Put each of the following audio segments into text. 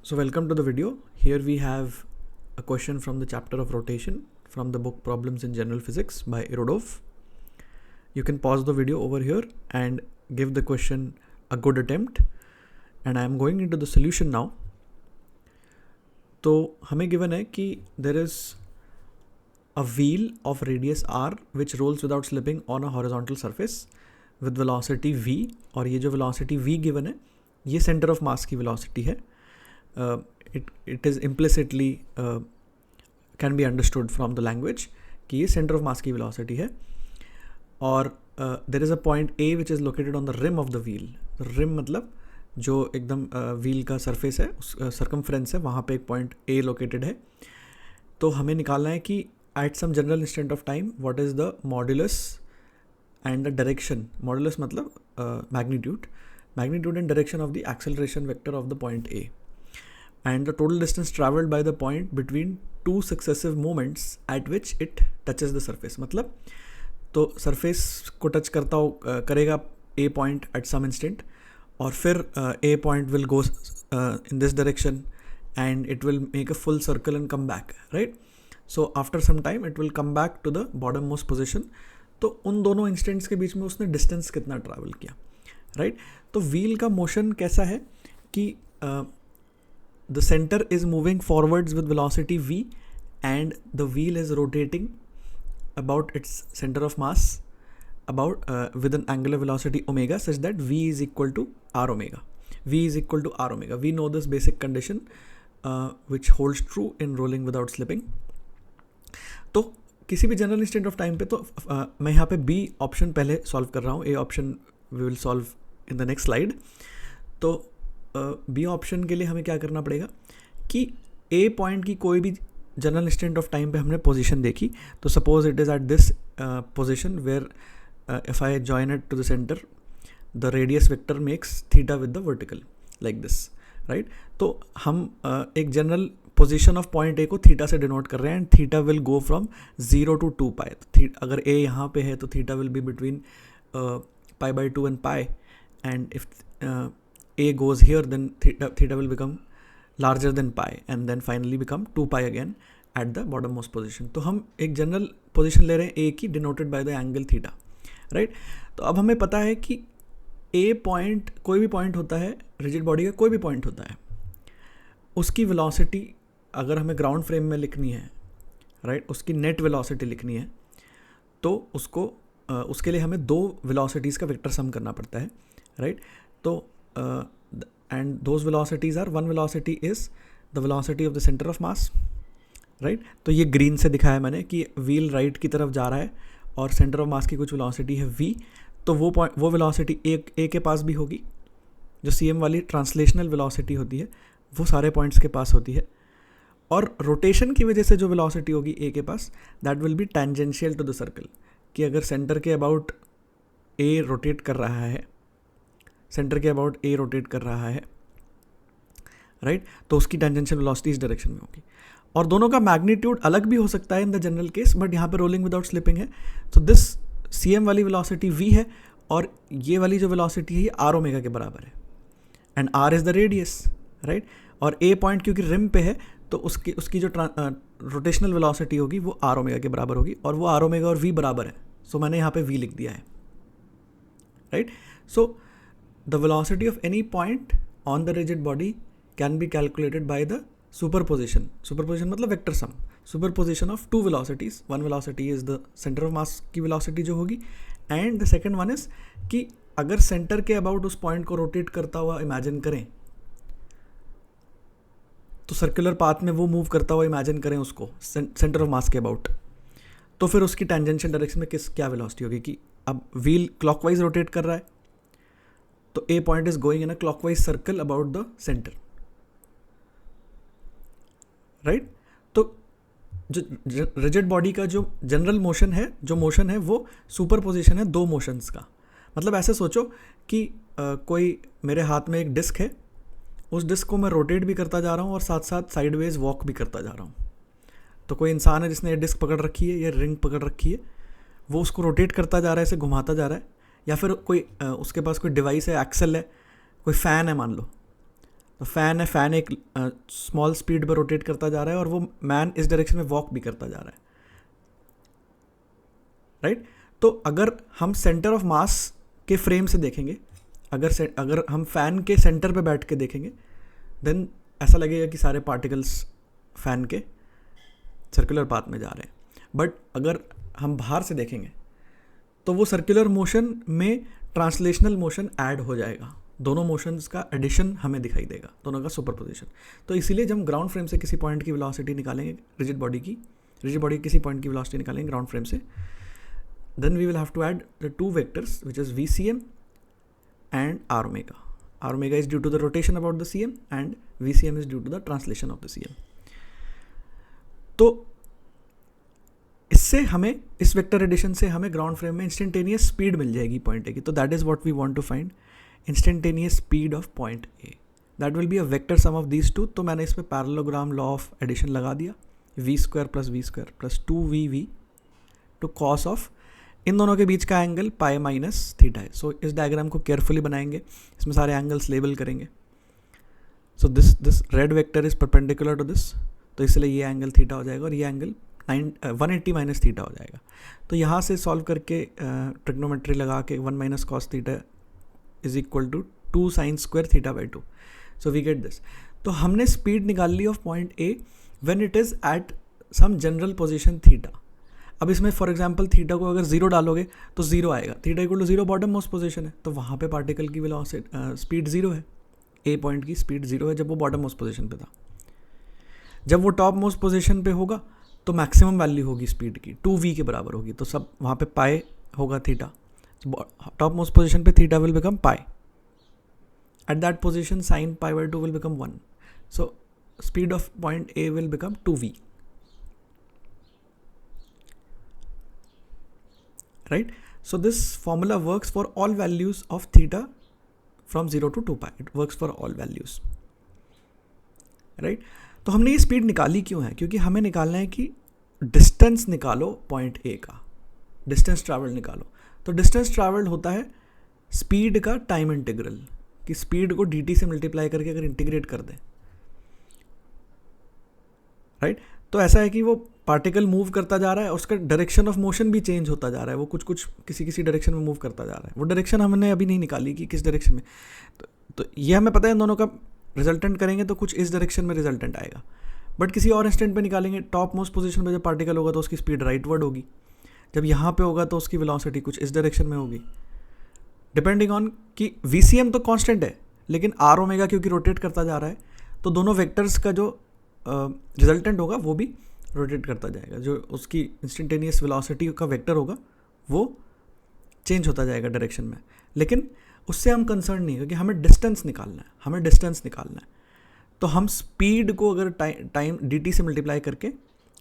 So welcome to the video. Here we have a question from the chapter of rotation from the book Problems in General Physics by Irodov. You can pause the video over here and give the question a good attempt. And I am going into the solution now. तो हमें given है कि there is a wheel of radius r which rolls without slipping on a horizontal surface with velocity v, और ये जो velocity v given है ये center of mass की velocity है. It is implicitly can be understood from the language कि ये center of mass की velocity है, और there is a point A which is located on the rim of the wheel. rim मतलब जो एकदम व्हील का सरफेस है, उस सर्कमफ्रेंस है, वहाँ पे एक पॉइंट A लोकेटेड है. तो हमें निकालना है कि at some general instant of time what is the modulus and the direction. Modulus मतलब magnitude and direction of the acceleration vector of the point A and the total distance traveled by the point between two successive moments at which it touches the surface. मतलब तो surface को touch करेगा A point at some instant, और फिर A point will go in this direction and it will make a full circle and come back, right? So after some time it will come back to the bottom most position. तो उन दोनों instants के बीच में उसने distance कितना travel किया, right? तो wheel का मोशन कैसा है कि the center is moving forwards with velocity v and the wheel is rotating about its center of mass about with an angular velocity omega such that v is equal to r omega. V is equal to r omega. We know this basic condition which holds true in rolling without slipping. तो किसी भी general instant of time पे तो मैं यहाँ पे B option पहले solve कर रहा हूँ, A option we will solve in the next slide. तो बी ऑप्शन के लिए हमें क्या करना पड़ेगा कि ए पॉइंट की कोई भी जनरल इंस्टेंट ऑफ टाइम पे हमने पोजीशन देखी. तो suppose it is at this position where if I join it to the centre the radius vector makes theta with the vertical like this, right? तो हम एक general position of point A को theta से denote कर रहे हैं and theta will go from 0 to 2 pi. अगर A यहाँ पे है तो theta will be between π/2 and pi, and if A goes here, then theta will become larger than pi and then finally become 2 pi again at the bottommost position. तो हम एक general position ले रहे हैं A की denoted by the angle theta, right? तो अब हमें पता है कि A पॉइंट कोई भी पॉइंट होता है, रिजिड बॉडी का कोई भी पॉइंट होता है, उसकी वेलोसिटी अगर हमें ग्राउंड फ्रेम में लिखनी है, राइट, उसकी नेट वेलोसिटी लिखनी है, तो उसके लिए हमें दो वेलोसिटीज़ का वेक्टर सम करना पड़ता है, राइट? तो and those velocities are, one velocity is the velocity of the center of mass, right? तो ये ग्रीन से दिखाया मैंने कि व्हील राइट की तरफ जा रहा है और सेंटर ऑफ मास की कुछ वेलोसिटी है v. तो वो वेलोसिटी ए के पास भी होगी, जो cm वाली ट्रांसलेशनल वेलोसिटी होती है वो सारे पॉइंट्स के पास होती है, और रोटेशन की वजह से जो वेलोसिटी होगी ए के पास that will be tangential to the circle. कि अगर सेंटर के अबाउट ए रोटेट कर रहा है, सेंटर के अबाउट ए रोटेट कर रहा है, राइट, तो उसकी टेंजेंशियल वेलोसिटी इस डायरेक्शन में होगी. और दोनों का मैग्नीट्यूड अलग भी हो सकता है in the general case, but यहाँ पे रोलिंग विदाउट स्लिपिंग है. तो दिस cm वाली वेलोसिटी v है और ये वाली जो वेलोसिटी है ये r ओमेगा के बराबर है, and r is the radius, right? और a पॉइंट क्योंकि रिम पे है तो उसकी जो रोटेशनल वेलोसिटी होगी वो r ओमेगा के बराबर होगी, और वो r ओमेगा और v बराबर है. सो मैंने यहाँ पे v लिख दिया है, right? So the velocity of any point on the rigid body can be calculated by the superposition. Superposition मतलब vector sum. Superposition of two velocities. One velocity is the center of mass की velocity जो होगी, and the second one is कि अगर center के about उस point को rotate करता हुआ imagine करें, तो circular path में वो move करता हुआ imagine करें उसको center of mass के about, तो फिर उसकी tangential direction में क्या velocity होगी. कि अब wheel clockwise rotate कर रहा है तो A point is going in a clockwise circle about the center, right? तो जो रिजिड बॉडी का जो जनरल मोशन है, वो सुपरपोजिशन है दो मोशंस का. मतलब ऐसे सोचो कि कोई मेरे हाथ में एक डिस्क है, उस डिस्क को मैं रोटेट भी करता जा रहा हूँ और साथ साथ साइडवेज वॉक भी करता जा रहा हूँ. तो कोई इंसान है जिसने ये डिस्क पकड़ रखी है, ये रिंग पकड़ रखी है, वो उसको रोटेट करता जा रहा है, इसे घुमाता जा रहा है, या फिर कोई उसके पास कोई डिवाइस है, एक्सल है, कोई फ़ैन है मान लो, तो फैन है, फैन एक स्मॉल स्पीड पर रोटेट करता जा रहा है और वो मैन इस डायरेक्शन में वॉक भी करता जा रहा है, राइट। तो अगर हम सेंटर ऑफ मास के फ्रेम से देखेंगे, अगर हम फैन के सेंटर पे बैठ के देखेंगे, देन ऐसा लगेगा कि सारे पार्टिकल्स फैन के सर्कुलर पाथ में जा रहे हैं। बट अगर हम बाहर से देखेंगे तो वो सर्कुलर मोशन में ट्रांसलेशनल मोशन ऐड हो जाएगा, दोनों मोशंस का एडिशन हमें दिखाई देगा, दोनों का सुपरपोजिशन। तो इसीलिए जब हम ग्राउंड फ्रेम से किसी पॉइंट की वेलोसिटी निकालेंगे, रिजिड बॉडी की किसी पॉइंट की वेलोसिटी निकालेंगे ग्राउंड फ्रेम से, then we will have to add the two vectors, which is VCM and R omega. R omega is due to the rotation about the CM and VCM is due to the translation of the CM. तो इससे हमें, इस vector addition से हमें ground frame में instantaneous speed मिल जाएगी point A की। तो that is what we want to find, instantaneous speed of point A. That will be a vector sum of these two. तो मैंने इसमें पैरेललोग्राम लॉ ऑफ एडिशन लगा दिया, v² + 2vv to cos of, इन दोनों के बीच का एंगल पाई माइनस थीटा है। सो इस डायग्राम को केयरफुली बनाएंगे, इसमें सारे एंगल्स लेबल करेंगे। So this red vector is perpendicular to this, तो इसलिए ये एंगल थीटा हो जाएगा और ये एंगल 180 माइनस थीटा हो जाएगा। तो यहाँ से सॉल्व करके ट्रिग्नोमेट्री लगा के 1 - cos theta is equal to 2 sin² θ/2। So we get this. तो हमने स्पीड निकाल ली of point A when it is at some general position theta. अब इसमें फॉर एग्जांपल थीटा को अगर 0 डालोगे तो 0 आएगा, theta equal to 0 bottom most position है, तो वहाँ पे पार्टिकल की वेलोसिटी स्पीड 0 है, ए पॉइंट की स्पीड 0 है जब वो बॉटम मोस्ट पोजीशन पे था। जब वो टॉप मोस्ट पोजीशन पे होगा तो मैक्सिमम वैल्यू होगी स्पीड की, 2v के बराबर होगी, तो सब वहाँ पे पाई होगा थीटा। टॉप मोस्ट पोजीशन पे theta will become pi, at that position sin π/2 will become 1, so speed of point A will become 2v, right? So this formula works for all values of theta from 0 to 2 pi. It works for all values, right? तो हमने ये speed निकाली क्यों है? क्योंकि हमें निकालना है कि डिस्टेंस निकालो पॉइंट ए का, डिस्टेंस ट्रैवल निकालो। तो डिस्टेंस ट्रैवल्ड होता है स्पीड का टाइम इंटीग्रल, कि स्पीड को dt से मल्टीप्लाई करके अगर इंटीग्रेट कर दें, राइट? तो ऐसा है कि वो पार्टिकल मूव करता जा रहा है, उसका डायरेक्शन ऑफ मोशन भी चेंज होता जा रहा है, वो कुछ किसी डायरेक्शन में मूव करता जा रहा है। वो डायरेक्शन हमने अभी नहीं निकाली कि किस डायरेक्शन में, तो ये हमें पता है इन दोनों का रिजल्टेंट करेंगे तो कुछ इस डायरेक्शन में रिजल्टेंट आएगा। बट किसी और इंस्टेंट पे निकालेंगे, टॉप मोस्ट पोजीशन पे जब पार्टिकल होगा तो उसकी स्पीड राइटवर्ड होगी, जब यहाँ पे होगा तो उसकी वेलोसिटी कुछ इस डायरेक्शन में होगी, डिपेंडिंग ऑन कि VCM तो कांस्टेंट है, लेकिन R ओमेगा क्योंकि रोटेट करता जा रहा है, तो दोनों वेक्टर्स का जो रिजल्टेंट होगा वो भी रोटेट करता जाएगा। जो उसकी इंस्टेंटेनियस वेलोसिटी का वेक्टर होगा वो चेंज होता जाएगा डायरेक्शन में, लेकिन उससे हम कंसर्न नहीं, क्योंकि हमें डिस्टेंस निकालना है। तो हम स्पीड को अगर टाइम dt से मल्टीप्लाई करके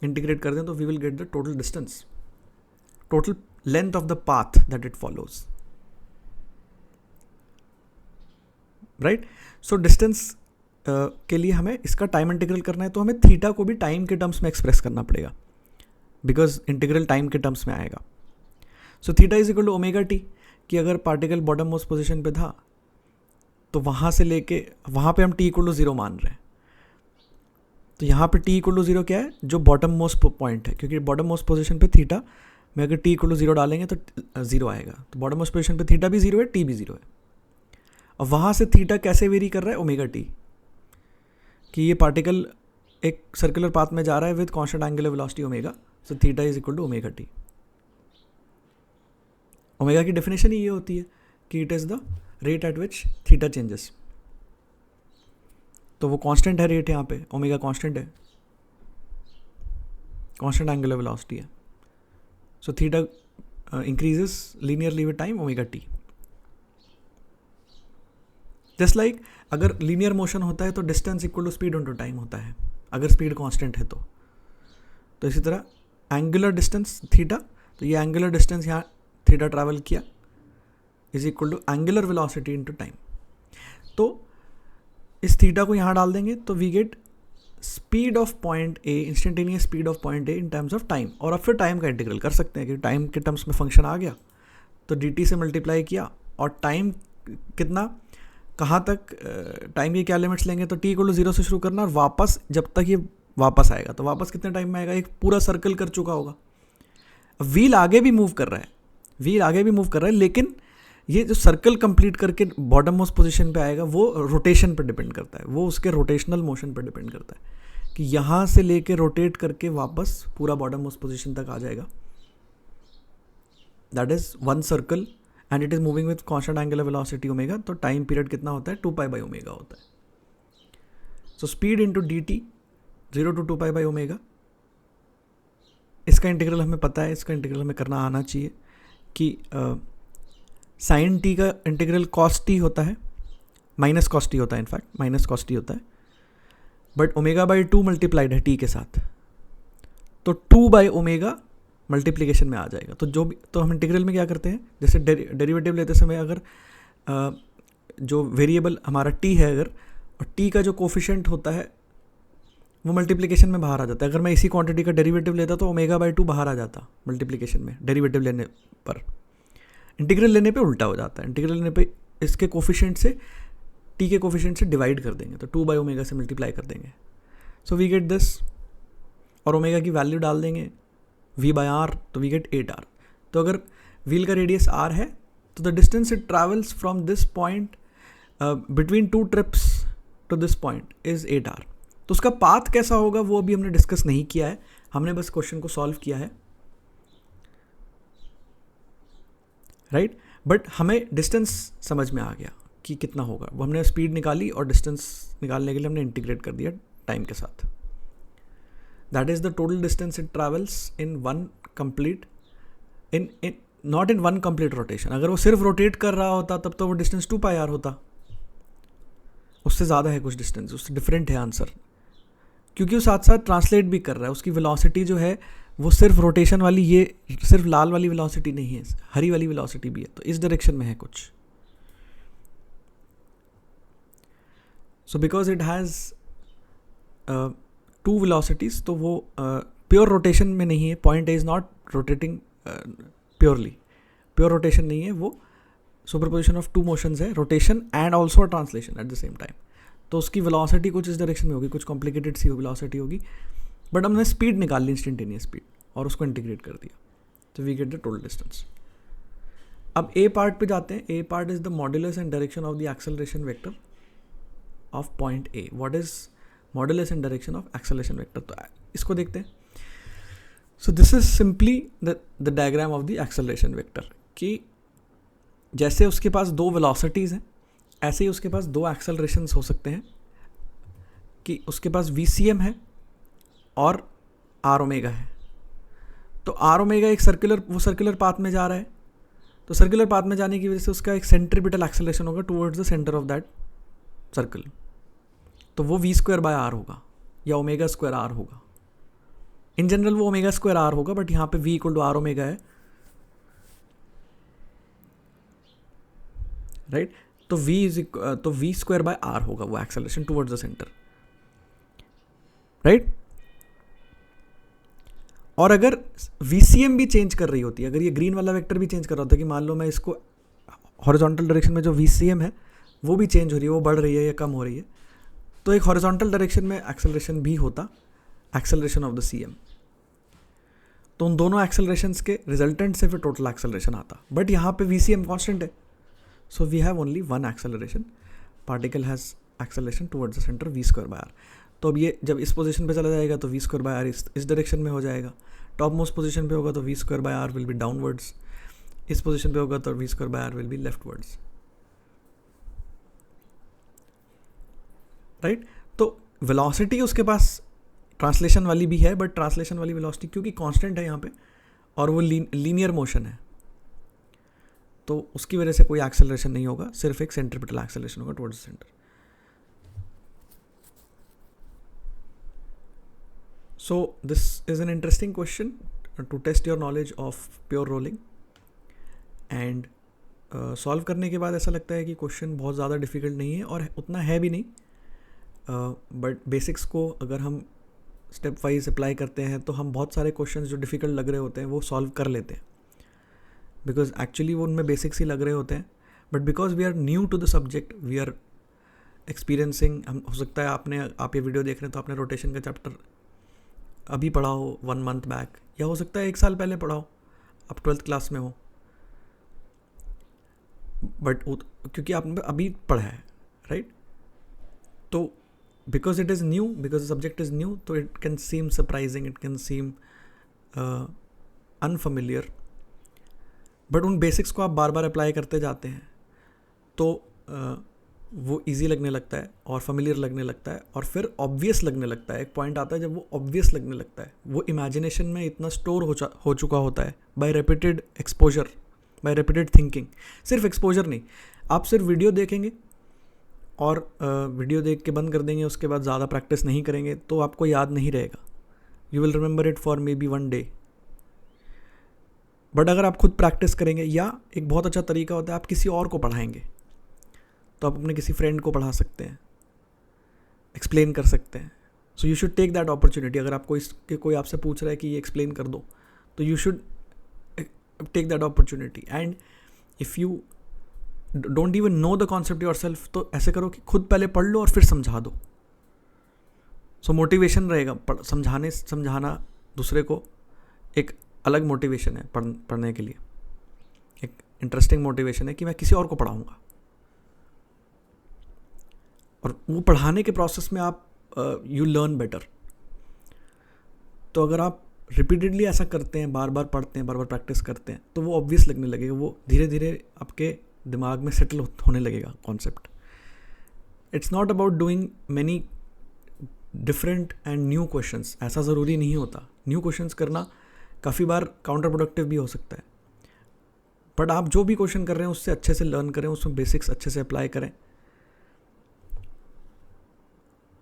इंटीग्रेट कर दें तो we will get the total distance, total length of the path that it follows, right? So distance के लिए हमें इसका टाइम इंटीग्रल करना है, तो हमें थीटा को भी टाइम के टर्म्स में एक्सप्रेस करना पड़ेगा, बिकॉज इंटीग्रल टाइम के टर्म्स में आएगा। So theta is equal to omega T, कि अगर पार्टिकल बॉटम मोस्ट पोजीशन पे था तो वहाँ से लेके वहाँ पे हम t इक्वल टू 0 मान रहे हैं, तो यहाँ पे t इक्वल टू 0 क्या है, जो बॉटम मोस्ट पॉइंट है, क्योंकि बॉटम मोस्ट पोजीशन पे थीटा में अगर t इक्वल टू 0 डालेंगे तो 0 आएगा, तो बॉटम मोस्ट पोजीशन पे थीटा भी 0 है, t भी 0 है। और वहाँ से थीटा कैसे वेरी कर रहा है, ओमेगा टी, कि ये पार्टिकल एक सर्कुलर पाथ में जा रहा है with constant angular velocity omega, so theta is equal to omega T. Omega की डेफिनेशन ही ये होती है कि it is the rate at which theta changes, तो वो कांस्टेंट है रेट, यहाँ पे ओमेगा कांस्टेंट है, कांस्टेंट एंगुलर वेलोसिटी है, so theta increases linearly with time omega T. Just like अगर लीनियर मोशन होता है तो distance equal to speed into time होता है, अगर स्पीड कांस्टेंट है तो इसी तरह एंगुलर डिस्टेंस थीटा, तो ये एंगुलर डिस्टेंस यहाँ थीटा ट्रैवल किया is equal to angular velocity into time. तो इस थीटा को यहाँ डाल देंगे तो we get speed of point A, instantaneous speed of point A in terms of time. और अब फिर टाइम का इंटीग्रल कर सकते हैं कि टाइम के टर्म्स में फंक्शन आ गया तो dt से मल्टीप्लाई किया, और टाइम कितना, कहाँ तक टाइम की क्या लिमिट्स लेंगे, तो t = 0 से शुरू करना और वापस जब तक ये वापस आएगा, तो वापस कितने टाइम में आएगा, एक पूरा सर्कल कर चुका होगा। अब व्हील आगे भी मूव कर रहा है, व्हील आगे भी मूव कर रहा है, लेकिन ये जो सर्कल कंप्लीट करके बॉटम मोस्ट पोजीशन पे आएगा वो रोटेशन पर डिपेंड करता है, वो उसके रोटेशनल मोशन पर डिपेंड करता है कि यहाँ से लेके रोटेट करके वापस पूरा बॉटम मोस्ट पोजीशन तक आ जाएगा। That is one circle and it is moving with constant angular velocity omega, तो टाइम पीरियड कितना होता है, 2π/ω होता है। So speed into dt 0 to 2π/ω। इसका इंटीग्रल हमें पता है, इसका इंटीग्रल हमें करना आना चाहिए कि साइन t का इंटीग्रल cos t होता है, माइनस cos t होता है, इनफैक्ट माइनस cos t होता है, बट ω/2 मल्टीप्लाइड है t के साथ, तो 2/ω मल्टीप्लिकेशन में आ जाएगा। तो जो भी, तो हम इंटीग्रल में क्या करते हैं, जैसे डेरिवेटिव लेते समय अगर जो वेरिएबल हमारा t है अगर, और t का जो कोफिशिएंट होता है वो मल्टीप्लिकेशन में बाहर आ जाता है। अगर मैं इसी क्वांटिटी का डेरिवेटिव लेता तो ω/2 बाहर आ जाता मल्टीप्लिकेशन में, डेरिवेटिव लेने पर। इंटीग्रल लेने पे उल्टा हो जाता है, इंटीग्रल लेने पे इसके कोफिशिएंट से, t के कोफिशिएंट से डिवाइड कर देंगे, तो 2/ω से मल्टीप्लाई कर देंगे। सो वी गेट दिस, और ओमेगा की वैल्यू डाल देंगे v/r, तो वी गेट 8r। तो अगर व्हील का रेडियस r है तो the distance it travels from this point between 2 trips to this point is 8r। तो उसका पाथ कैसा होगा वो अभी हमने डिस्कस नहीं किया है, हमने बस क्वेश्चन को सॉल्व किया है, राइट। बट हमें डिस्टेंस समझ में आ गया कि कितना होगा, वो हमने स्पीड निकाली और डिस्टेंस निकालने के लिए हमने इंटीग्रेट कर दिया टाइम के साथ। That is the total distance it travels in one complete, in not in one complete rotation. अगर वो सिर्फ रोटेट कर रहा होता तब तो वो डिस्टेंस 2πr होता, उससे ज़्यादा है कुछ डिस्टेंस, उससे डिफरेंट है आंसर, क्योंकि वो साथ साथ ट्रांसलेट भी कर रहा है। उसकी वेलोसिटी जो है वो सिर्फ रोटेशन वाली, ये सिर्फ लाल वाली वेलोसिटी नहीं है, हरी वाली वेलोसिटी भी है, तो इस डायरेक्शन में है कुछ। So because it has 2 velocities, तो वो प्योर रोटेशन में नहीं है। Point A is not rotating purely, pure rotation नहीं है, वो सुपरपोजिशन ऑफ 2 मोशंस है, rotation and also translation at the same time. तो उसकी वेलोसिटी कुछ इस डायरेक्शन में होगी, कुछ कॉम्प्लिकेटेड सी वेलोसिटी होगी, बट हमने स्पीड निकाल ली, इंस्टेंटेनियस स्पीड, और उसको इंटीग्रेट कर दिया, तो we get the total distance. अब ए पार्ट पे जाते हैं। A part is the modulus and direction of the acceleration vector of point A. What is modulus and direction of acceleration vector, तो इसको देखते हैं। So this is simply the diagram of the acceleration vector, कि जैसे उसके पास 2 velocities हैं, ऐसे ही उसके पास 2 एक्सेलरेशंस हो सकते हैं, कि उसके पास VCM है और r ओमेगा है। तो r ओमेगा एक सर्कुलर पाथ में जा रहा है, तो सर्कुलर पाथ में जाने की वजह से उसका एक सेंट्रीपिटल एक्सेलरेशन होगा towards the centre of that circle, तो वो v²/r होगा या ω²r होगा। इन जनरल वो ω²r होगा, बट यहाँ पे v = r ओमेगा है, राइट। तो v²/r होगा वो acceleration towards the centre, right. और अगर VCM भी चेंज कर रही होती है, अगर ये ग्रीन वाला वेक्टर भी चेंज कर रहा होता है, कि मान लो मैं इसको हॉरिजॉन्टल डायरेक्शन में जो VCM है वो भी चेंज हो रही है, वो बढ़ रही है या कम हो रही है, तो एक हॉरिजॉन्टल डायरेक्शन में एक्सेलरेशन भी होता, एक्सेलरेशन ऑफ द CM। तो उन दोनों एक्सेलरेशंस के रिजल्टेंट से फिर टोटल एक्सेलरेशन आता, बट यहाँ पे VCM कांस्टेंट है, so we have only one acceleration, particle has acceleration towards the centre v²/r। तो अब ये जब इस पोजीशन पे चला जाएगा तो v²/r इस डायरेक्शन में हो जाएगा, टॉप मोस्ट पोजीशन पे होगा तो v²/r विल बी डाउनवर्ड्स, इस पोजीशन पे होगा तो v²/r विल बी लेफ्टवर्ड्स, राइट। तो वेलोसिटी उसके पास ट्रांसलेशन वाली भी है, बट ट्रांसलेशन वाली वेलोसिटी क्योंकि कांस्टेंट है यहाँ पे और वो लीनियर मोशन है, तो उसकी वजह से कोई एक्सेलरेशन नहीं होगा, सिर्फ एक सेंट्रीपिटल एक्सेलरेशन होगा towards the centre. So this is an interesting question to test your knowledge of pure rolling, and solve करने के बाद ऐसा लगता है कि क्वेश्चन बहुत ज़्यादा डिफ़िकल्ट नहीं है और उतना है भी नहीं, बट बेसिक्स को अगर हम स्टेप वाइज अप्लाई करते हैं तो हम बहुत सारे क्वेश्चंस जो डिफ़िकल्ट लग रहे होते हैं वो सॉल्व कर लेते हैं, बिकॉज एक्चुअली वो उनमें बेसिक्स ही लग रहे होते हैं, but because we are new to the subject, we are experiencing, हम हो सकता है आप ये वीडियो देख रहे हैं तो आपने रोटेशन का चैप्टर अभी पढ़ा हो 1 month बैक, या हो सकता है 1 साल पहले पढ़ा हो, आप 12th क्लास में हो, बट क्योंकि आपने अभी पढ़ा है, राइट? तो because it is new, because the subject is new, तो it can seem surprising, it can seem unfamiliar, but उन बेसिक्स को आप बार बार अप्लाई करते जाते हैं तो वो इजी लगने लगता है और फेमिलियर लगने लगता है, और फिर ऑब्वियस लगने लगता है। एक पॉइंट आता है जब वो ऑब्वियस लगने लगता है, वो इमेजिनेशन में इतना स्टोर हो चुका होता है by repeated exposure, by repeated thinking. सिर्फ एक्सपोजर नहीं, आप सिर्फ वीडियो देखेंगे और वीडियो देख के बंद कर देंगे, उसके बाद ज़्यादा प्रैक्टिस नहीं करेंगे तो आपको याद नहीं रहेगा। You will remember it for may be 1 day। But अगर आप खुद प्रैक्टिस करेंगे, या एक बहुत अच्छा तरीका होता है आप किसी और को पढ़ाएंगे, तो आप अपने किसी फ्रेंड को पढ़ा सकते हैं, एक्सप्लेन कर सकते हैं। So you should take that opportunity. अगर आपको कोई आपसे पूछ रहा है कि ये एक्सप्लेन कर दो, तो you should take that opportunity. And if you don't even know the concept yourself, तो ऐसे करो कि खुद पहले पढ़ लो और फिर समझा दो। सो मोटिवेशन रहेगा, समझाना दूसरे को एक अलग मोटिवेशन है पढ़ने के लिए, एक इंटरेस्टिंग मोटिवेशन है कि मैं किसी और को पढ़ाऊँगा। और वो पढ़ाने के प्रोसेस में आप यू लर्न बेटर। तो अगर आप रिपीटेडली ऐसा करते हैं, बार बार पढ़ते हैं, बार बार प्रैक्टिस करते हैं, तो वो ऑब्वियस लगने लगेगा, वो धीरे धीरे आपके दिमाग में सेटल होने लगेगा concept. It's not about doing many different and new questions, ऐसा ज़रूरी नहीं होता। न्यू क्वेश्चंस करना काफ़ी बार काउंटर प्रोडक्टिव भी हो सकता है, बट आप जो भी क्वेश्चन कर रहे हैं उससे अच्छे से लर्न करें, उसमें बेसिक्स अच्छे से अप्लाई करें,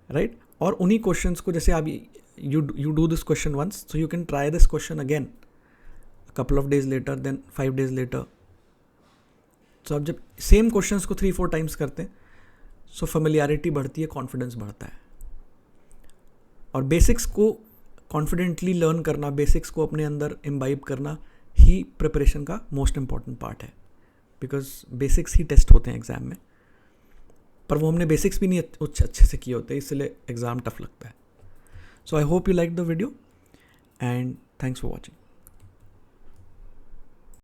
राइट? और उन्हीं क्वेश्चंस को, जैसे आप you do this question once, so you can try this question again couple of days later, then 5 days later. सो आप जब सेम क्वेश्चंस को 3-4 times करते हैं, सो फेमिलियरिटी बढ़ती है, कॉन्फिडेंस बढ़ता है। और बेसिक्स को कॉन्फिडेंटली लर्न करना, बेसिक्स को अपने अंदर इम्बाइब करना ही प्रिपरेशन का मोस्ट इम्पॉर्टेंट पार्ट है, बिकॉज बेसिक्स ही टेस्ट होते हैं एग्ज़ाम में, पर वो हमने बेसिक्स भी नहीं अच्छे से किए होते, इसलिए एग्ज़ाम टफ लगता है। So I hope you like the video and thanks for watching.